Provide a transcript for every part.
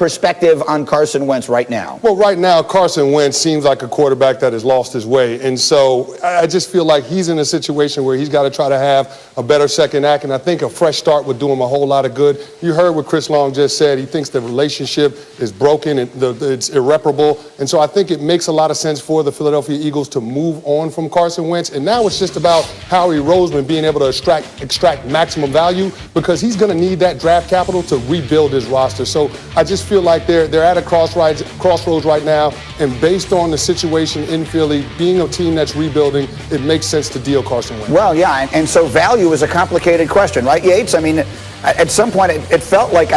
perspective on Carson Wentz right now? Well, right now, Carson Wentz seems like a quarterback that has lost his way. And so I just feel like he's in a situation where he's got to try to have a better second act. And I think a fresh start would do him a whole lot of good. You heard what Chris Long just said. He thinks the relationship is broken and it's irreparable. And so I think it makes a lot of sense for the Philadelphia Eagles to move on from Carson Wentz. And now it's just about Howie Roseman being able to extract maximum value, because he's going to need that draft capital to rebuild his roster. So I just feel like they're at a crossroads right now, and based on the situation in Philly, being a team that's rebuilding, it makes sense to deal Carson Wentz. Well, yeah, and so value is a complicated question, right, Yates? I mean, at some point it felt like,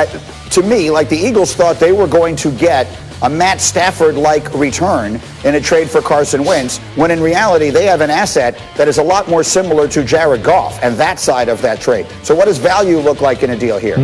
to me, like the Eagles thought they were going to get a Matt Stafford-like return in a trade for Carson Wentz, when in reality they have an asset that is a lot more similar to Jared Goff and that side of that trade. So what does value look like in a deal here?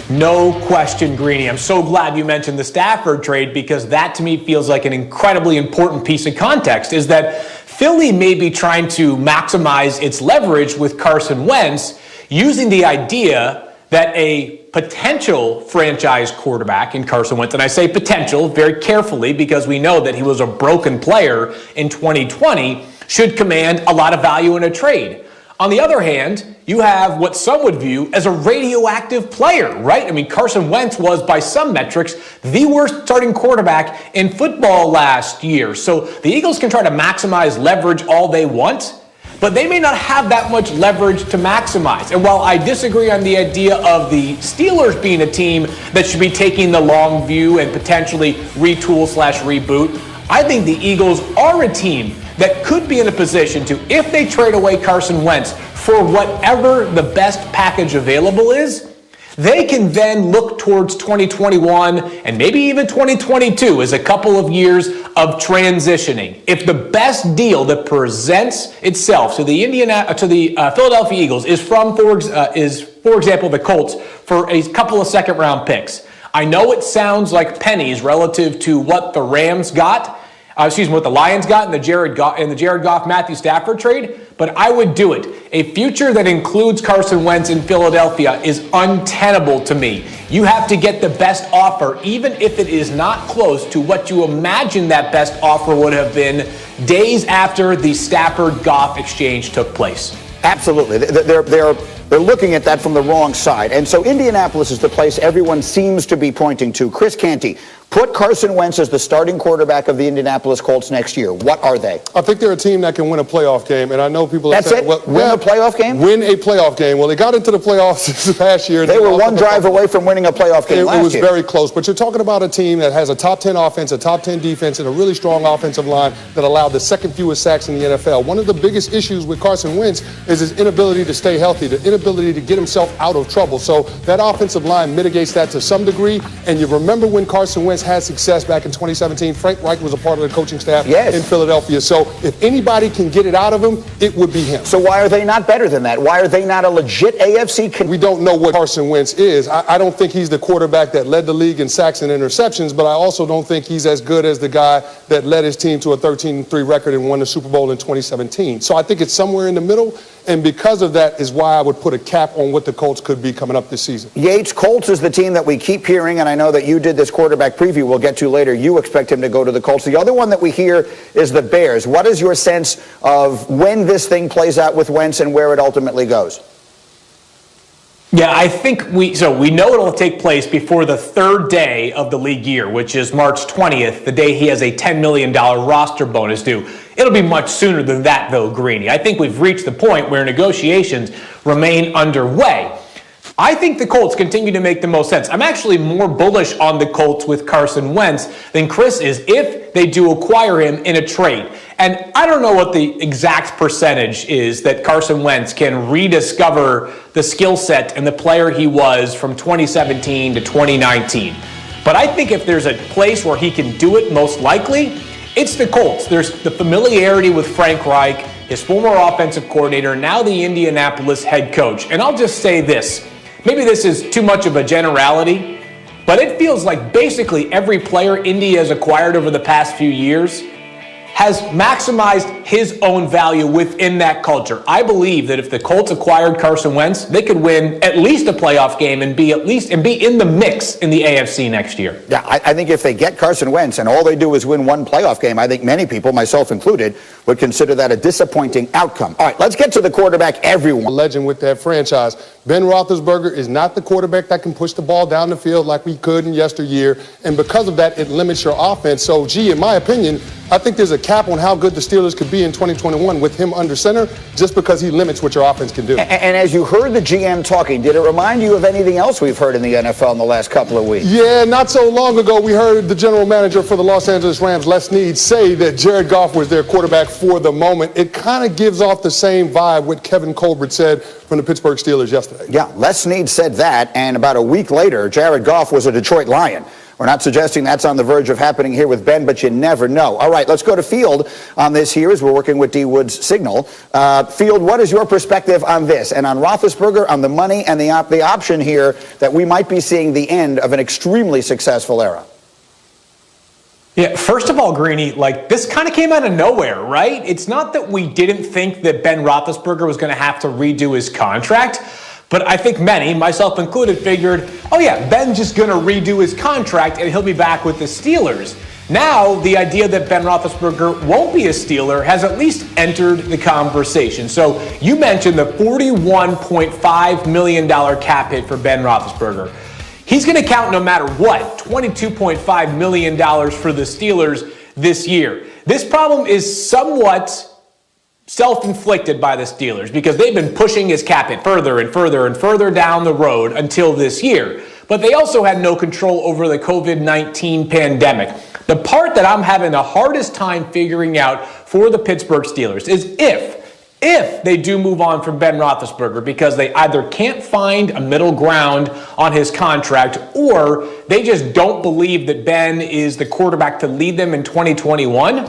No question, Greeny. I'm so glad you mentioned the Stafford trade, because that to me feels like an incredibly important piece of context, is that Philly may be trying to maximize its leverage with Carson Wentz, using the idea that a potential franchise quarterback in Carson Wentz, and I say potential very carefully because we know that he was a broken player in 2020, should command a lot of value in a trade. On the other hand, you have what some would view as a radioactive player, right? I mean, Carson Wentz was, by some metrics, the worst starting quarterback in football last year. So the Eagles can try to maximize leverage all they want, but they may not have that much leverage to maximize. And while I disagree on the idea of the Steelers being a team that should be taking the long view and potentially retool/reboot, I think the Eagles are a team that could be in a position to, if they trade away Carson Wentz for whatever the best package available is, they can then look towards 2021 and maybe even 2022 as a couple of years of transitioning. If the best deal that presents itself to the Philadelphia Eagles is for example, the Colts for a couple of second-round picks. I know it sounds like pennies relative to what the Rams got. What the Lions got in the Jared Goff, Matthew Stafford trade, but I would do it. A future that includes Carson Wentz in Philadelphia is untenable to me. You have to get the best offer, even if it is not close to what you imagine that best offer would have been days after the Stafford-Goff exchange took place. Absolutely. They're looking at that from the wrong side. And so Indianapolis is the place everyone seems to be pointing to. Chris Canty, put Carson Wentz as the starting quarterback of the Indianapolis Colts next year. What are they? I think they're a team that can win a playoff game. And I know people are saying, well, win a playoff game? Win a playoff game. Well, they got into the playoffs this past year. They were one drive away from winning a playoff game last year. It was very close. But you're talking about a team that has a top 10 offense, a top 10 defense, and a really strong offensive line that allowed the second fewest sacks in the NFL. One of the biggest issues with Carson Wentz is his inability to stay healthy, the inability to get himself out of trouble. So that offensive line mitigates that to some degree. And you remember when Carson Wentz had success back in 2017, Frank Reich was a part of the coaching staff in Philadelphia. So if anybody can get it out of him, it would be him. So why are they not better than that? Why are they not a legit AFC? We don't know what Carson Wentz is. I don't think he's the quarterback that led the league in sacks and interceptions, but I also don't think he's as good as the guy that led his team to a 13-3 record and won the Super Bowl in 2017. So I think it's somewhere in the middle, and because of that is why I would put a cap on what the Colts could be coming up this season. Yates, Colts is the team that we keep hearing, and I know that you did this quarterback preview we'll get to later. You expect him to go to the Colts. The other one that we hear is the Bears. What is your sense of when this thing plays out with Wentz and where it ultimately goes? Yeah, I think we know it'll take place before the third day of the league year, which is March 20th, the day he has a $10 million roster bonus due. It'll be much sooner than that, though, Greeny. I think we've reached the point where negotiations remain underway. I think the Colts continue to make the most sense. I'm actually more bullish on the Colts with Carson Wentz than Chris is if they do acquire him in a trade. And I don't know what the exact percentage is that Carson Wentz can rediscover the skill set and the player he was from 2017 to 2019. But I think if there's a place where he can do it most likely, it's the Colts. There's the familiarity with Frank Reich, his former offensive coordinator, now the Indianapolis head coach. And I'll just say this. Maybe this is too much of a generality, but it feels like basically every player Indy has acquired over the past few years has maximized his own value within that culture. I believe that if the Colts acquired Carson Wentz, they could win at least a playoff game and be in the mix in the AFC next year. Yeah, I think if they get Carson Wentz and all they do is win one playoff game, I think many people, myself included, would consider that a disappointing outcome. All right, let's get to the quarterback everyone. A legend with that franchise. Ben Roethlisberger is not the quarterback that can push the ball down the field like we could in yesteryear, and because of that, it limits your offense. So, in my opinion, I think there's a cap on how good the Steelers could be in 2021 with him under center, just because he limits what your offense can do. And as you heard the GM talking, did it remind you of anything else we've heard in the NFL in the last couple of weeks? Yeah, not so long ago, we heard the general manager for the Los Angeles Rams, Les Snead, say that Jared Goff was their quarterback for the moment. It kind of gives off the same vibe what Kevin Colbert said from the Pittsburgh Steelers yesterday. Yeah, Les Snead said that, and about a week later, Jared Goff was a Detroit Lion. We're not suggesting that's on the verge of happening here with Ben, but you never know. All right, let's go to Field on this here as we're working with D. Wood's Signal. Field, what is your perspective on this and on Roethlisberger, on the money and the option here that we might be seeing the end of an extremely successful era? Yeah, first of all, Greeny, this kind of came out of nowhere, right? It's not that we didn't think that Ben Roethlisberger was going to have to redo his contract, but I think many, myself included, figured, oh yeah, Ben's just going to redo his contract and he'll be back with the Steelers. Now, the idea that Ben Roethlisberger won't be a Steeler has at least entered the conversation. So you mentioned the $41.5 million cap hit for Ben Roethlisberger. He's going to count no matter what, $22.5 million for the Steelers this year. This problem is somewhat self-inflicted by the Steelers because they've been pushing his cap hit further and further and further down the road until this year. But they also had no control over the COVID-19 pandemic. The part that I'm having the hardest time figuring out for the Pittsburgh Steelers is if they do move on from Ben Roethlisberger because they either can't find a middle ground on his contract or they just don't believe that Ben is the quarterback to lead them in 2021,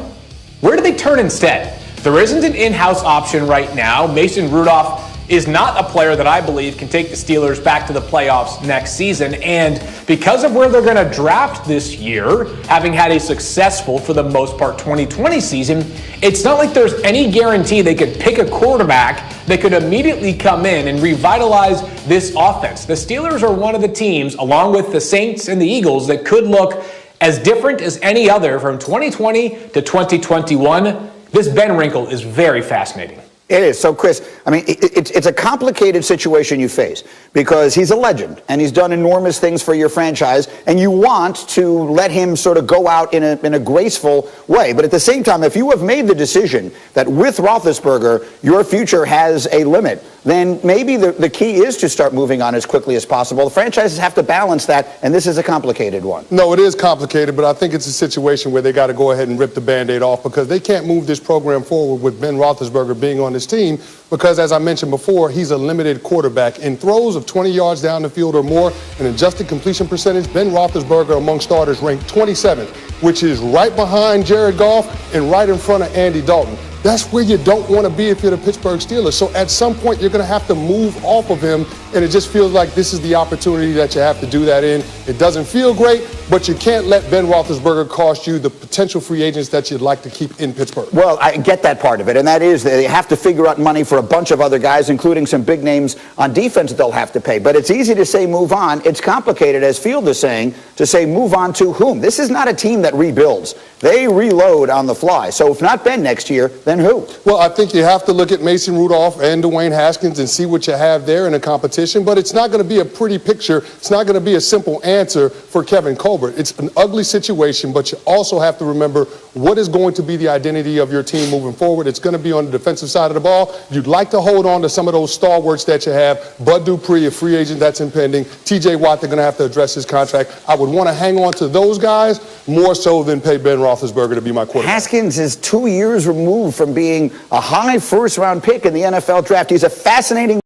where do they turn instead? There isn't an in-house option right now. Mason Rudolph is not a player that I believe can take the Steelers back to the playoffs next season. And because of where they're going to draft this year, having had a successful, for the most part, 2020 season, it's not like there's any guarantee they could pick a quarterback that could immediately come in and revitalize this offense. The Steelers are one of the teams, along with the Saints and the Eagles, that could look as different as any other from 2020 to 2021. This Ben wrinkle is very fascinating. It is. So, Chris, I mean, it's a complicated situation you face because he's a legend and he's done enormous things for your franchise, and you want to let him sort of go out in a graceful way. But at the same time, if you have made the decision that with Roethlisberger, your future has a limit, then maybe the key is to start moving on as quickly as possible. The franchises have to balance that, and this is a complicated one. No, it is complicated, but I think it's a situation where they got to go ahead and rip the Band-Aid off because they can't move this program forward with Ben Roethlisberger being on this team because, as I mentioned before, he's a limited quarterback. In throws of 20 yards down the field or more, an adjusted completion percentage, Ben Roethlisberger among starters ranked 27th, which is right behind Jared Goff and right in front of Andy Dalton. That's where you don't want to be if you're the Pittsburgh Steelers. So at some point, you're going to have to move off of him, and it just feels like this is the opportunity that you have to do that in. It doesn't feel great, but you can't let Ben Roethlisberger cost you the potential free agents that you'd like to keep in Pittsburgh. Well, I get that part of it, and that is they have to figure out money for a bunch of other guys, including some big names on defense that they'll have to pay. But it's easy to say move on. It's complicated, as Field is saying, to say move on to whom? This is not a team that rebuilds. They reload on the fly. So if not Ben next year, then who? Well, I think you have to look at Mason Rudolph and Dwayne Haskins and see what you have there in a competition. But it's not going to be a pretty picture. It's not going to be a simple answer for Kevin Colbert. It's an ugly situation, but you also have to remember what is going to be the identity of your team moving forward. It's going to be on the defensive side of the ball. You'd like to hold on to some of those stalwarts that you have. Bud Dupree, a free agent that's impending. T.J. Watt, they're going to have to address his contract. I would want to hang on to those guys more so than pay Ben Roethlisberger to be my quarterback. Haskins is 2 years removed from being a high first-round pick in the NFL draft. He's a fascinating